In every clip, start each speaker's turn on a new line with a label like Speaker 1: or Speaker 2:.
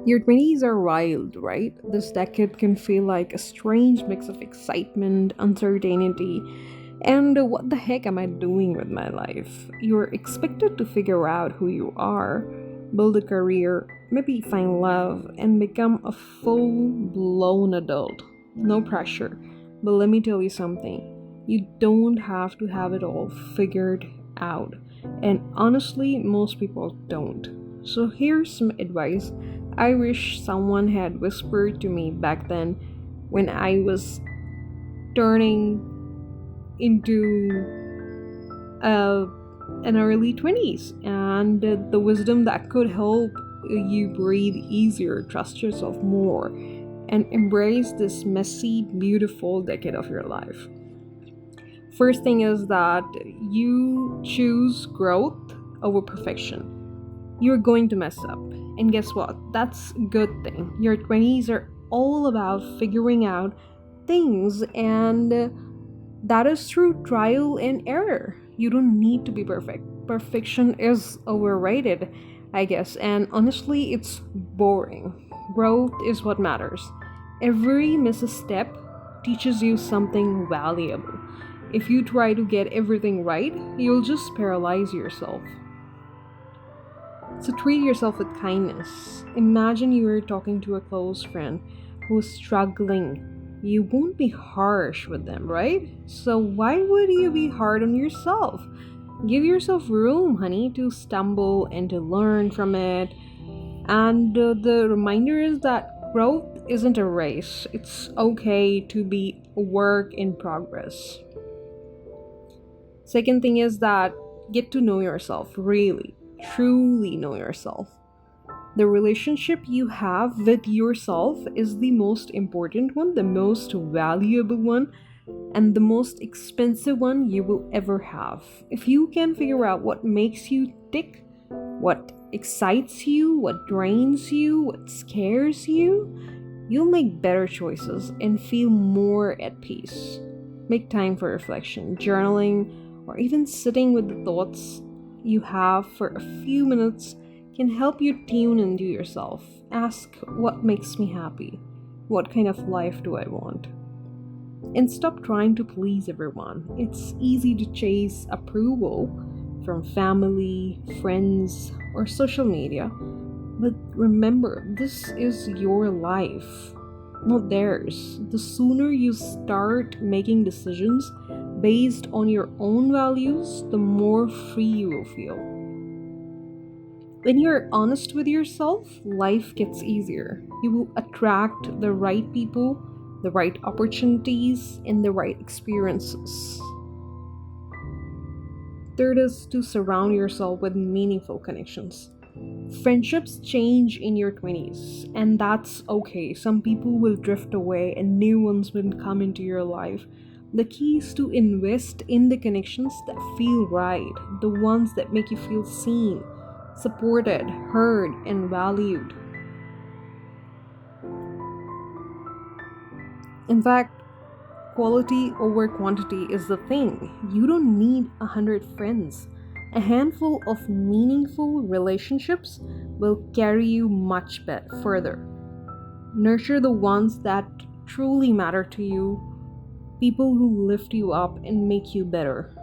Speaker 1: Your 20s are wild, right? This decade can feel like a strange mix of excitement, uncertainty, and what the heck am I doing with my life? You're expected to figure out who you are, build a career, maybe find love, and become a full blown adult. No pressure. But let me tell you something, you don't have to have it all figured out. And honestly, most people don't. So here's some advice I wish someone had whispered to me back then when I was turning into uh, an early 20s, and the wisdom that could help you breathe easier, trust yourself more, and embrace this messy, beautiful decade of your life. First thing is that you choose growth over perfection. You're going to mess up. And guess what? That's a good thing. Your 20s are all about figuring out things, and that is through trial and error. You don't need to be perfect. Perfection is overrated, I guess, and honestly, it's boring. Growth is what matters. Every misstep teaches you something valuable. If you try to get everything right, you'll just paralyze yourself. So treat yourself with kindness. Imagine you are talking to a close friend who's struggling. You won't be harsh with them, right? So why would you be hard on yourself? Give yourself room, honey, to stumble and to learn from it. And the reminder is that growth isn't a race. It's okay to be a work in progress. Second thing is that get to know yourself, really, truly know yourself. The relationship you have with yourself is the most important one, the most valuable one, and the most expensive one you will ever have. If you can figure out what makes you tick, what excites you, what drains you, what scares you, you'll make better choices and feel more at peace. Make time for reflection, journaling, or even sitting with the thoughts you have for a few minutes can help you tune into yourself. Ask, what makes me happy? What kind of life do I want? And stop trying to please everyone. It's easy to chase approval from family, friends, or social media. But remember, this is your life, not theirs. The sooner you start making decisions based on your own values, the more free you will feel. When you're honest with yourself, life gets easier. You will attract the right people, the right opportunities, and the right experiences. Third is to surround yourself with meaningful connections. Friendships change in your 20s, and that's okay. Some people will drift away and new ones will come into your life. The key is to invest in the connections that feel right, the ones that make you feel seen, supported, heard, and valued. In fact, quality over quantity is the thing. You don't need 100 friends. A handful of meaningful relationships will carry you much further. Nurture the ones that truly matter to you, people who lift you up and make you better.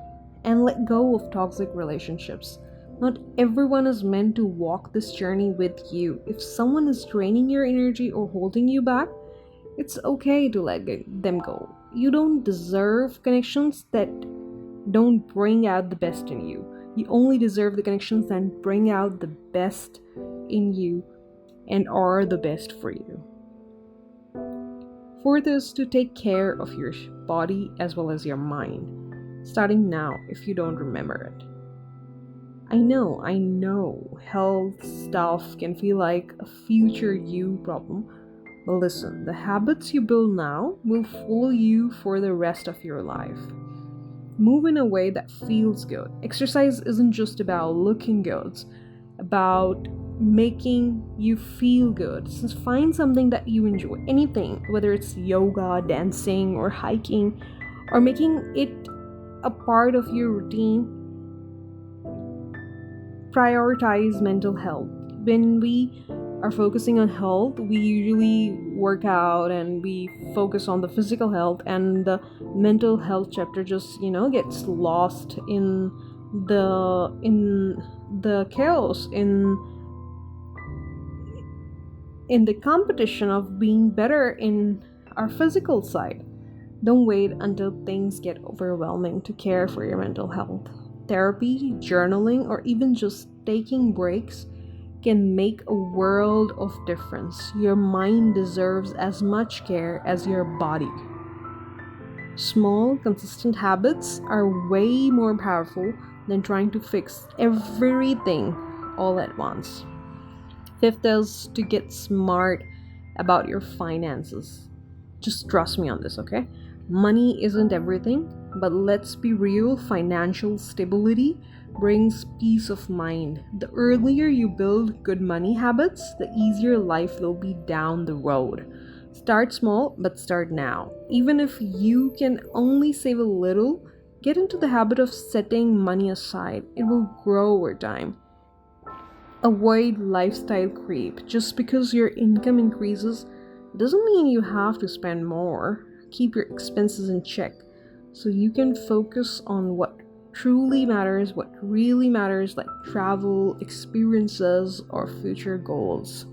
Speaker 1: And let go of toxic relationships. Not everyone is meant to walk this journey with you. If someone is draining your energy or holding you back, it's okay to them go. You don't deserve connections that don't bring out the best in you. You only deserve the connections that bring out the best in you and are the best for you. Fourth is to take care of your body as well as your mind, starting now if you don't remember it. I know, health stuff can feel like a future you problem. But listen, the habits you build now will follow you for the rest of your life. Move in a way that feels good. Exercise isn't just about looking good, it's about making you feel good. So find something that you enjoy, anything, whether it's yoga, dancing, or hiking, or making it a part of your routine. Prioritize mental health. When we are focusing on health, we usually work out and we focus on the physical health, and the mental health chapter just, gets lost in the chaos, in the competition of being better in our physical side. Don't wait until things get overwhelming to care for your mental health. Therapy, journaling, or even just taking breaks can make a world of difference. Your mind deserves as much care as your body. Small, consistent habits are way more powerful than trying to fix everything all at once. Fifth is to get smart about your finances. Just trust me on this, okay? Money isn't everything, but let's be real, financial stability brings peace of mind. The earlier you build good money habits, the easier life will be down the road. Start small, but start now. Even if you can only save a little, get into the habit of setting money aside. It will grow over time. Avoid lifestyle creep. Just because your income increases doesn't mean you have to spend more. Keep your expenses in check so you can focus on what truly matters, what really matters, like travel, experiences, or future goals.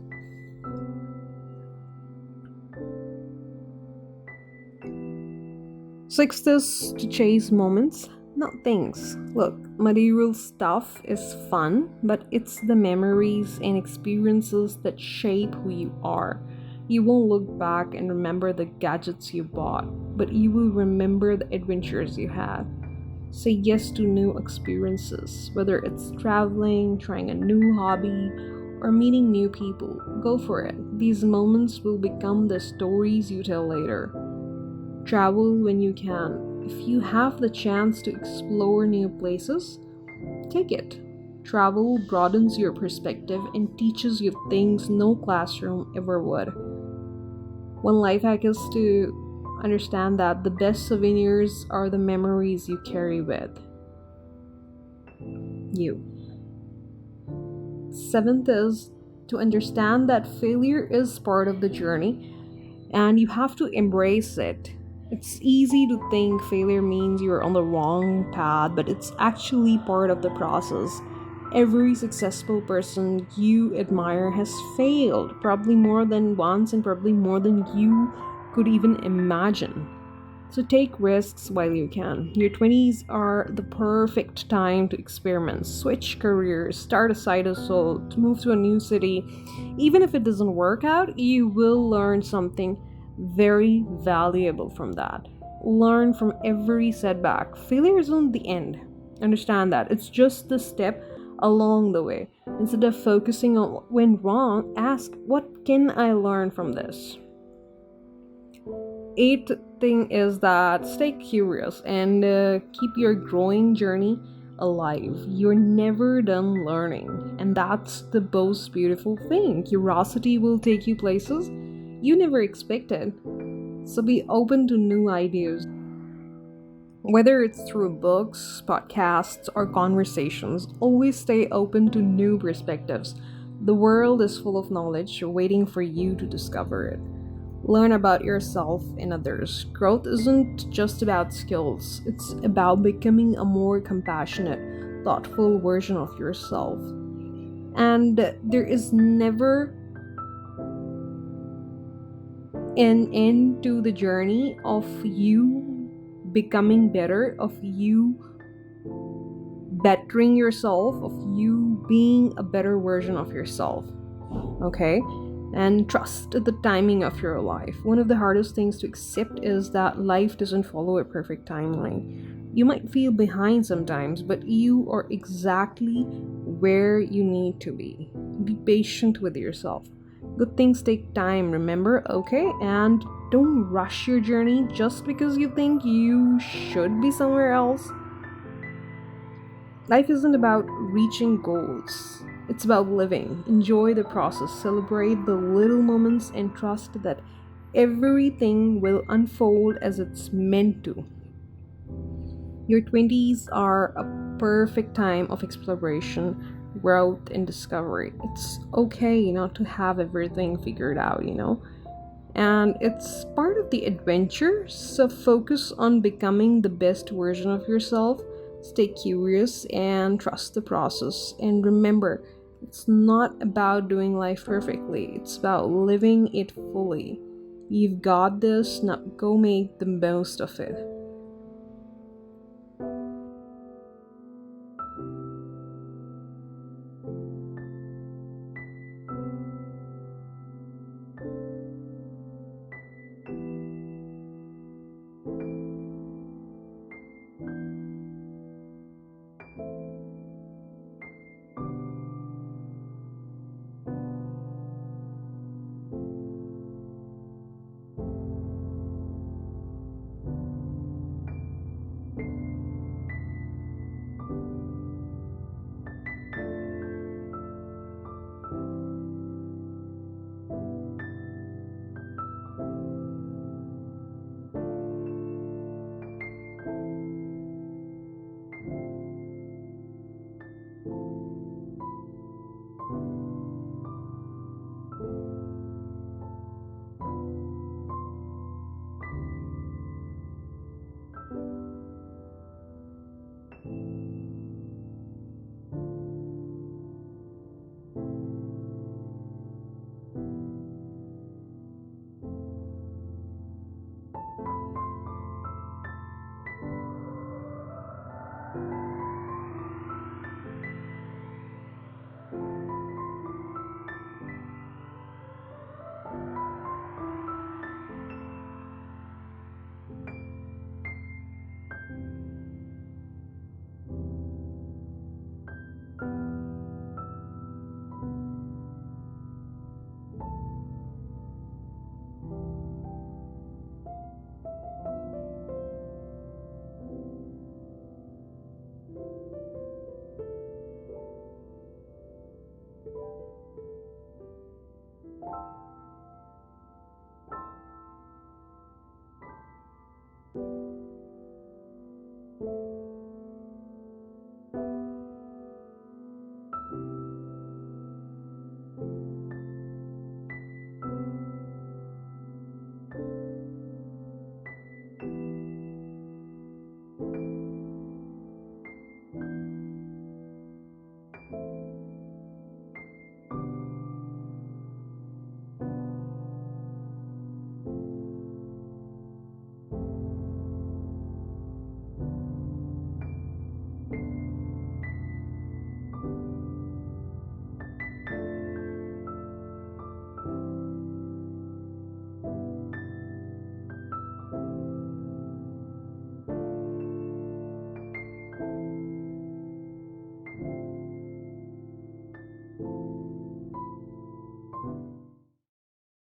Speaker 1: Sixth is to chase moments, not things. Look, material stuff is fun, but it's the memories and experiences that shape who you are. You won't look back and remember the gadgets you bought, but you will remember the adventures you had. Say yes to new experiences, whether it's traveling, trying a new hobby, or meeting new people. Go for it. These moments will become the stories you tell later. Travel when you can. If you have the chance to explore new places, take it. Travel broadens your perspective and teaches you things no classroom ever would. One life hack is to understand that the best souvenirs are the memories you carry with you. Seventh is to understand that failure is part of the journey and you have to embrace it. It's easy to think failure means you're on the wrong path, but it's actually part of the process. Every successful person you admire has failed, probably more than once and probably more than you could even imagine. So take risks while you can. Your 20s are the perfect time to experiment, switch careers, start a side hustle, to move to a new city. Even if it doesn't work out, you will learn something very valuable from that. Learn from every setback. Failure isn't the end. Understand that. It's just the step along the way. Instead of focusing on what went wrong, ask, what can I learn from this? Eighth thing is that stay curious and keep your growing journey alive. You're never done learning, and that's the most beautiful thing. Curiosity will take you places you never expected. So be open to new ideas. Whether it's through books, podcasts, or conversations, always stay open to new perspectives. The world is full of knowledge waiting for you to discover it. Learn about yourself and others. Growth isn't just about skills, it's about becoming a more compassionate, thoughtful version of yourself. And there is never an end to the journey of you becoming better, of you bettering yourself, of you being a better version of yourself. Okay? And trust the timing of your life. One of the hardest things to accept is that life doesn't follow a perfect timeline. You might feel behind sometimes, but you are exactly where you need to be. Be patient with yourself. Good things take time, remember, okay? And don't rush your journey just because you think you should be somewhere else. Life isn't about reaching goals, it's about living. Enjoy the process, celebrate the little moments, and trust that everything will unfold as it's meant to. Your 20s are a perfect time of exploration. growth, and discovery. It's okay not to have everything figured out. And it's part of the adventure. So focus on becoming the best version of yourself. Stay curious and trust the process. And remember, it's not about doing life perfectly, it's about living it fully. You've got this, now go make the most of it.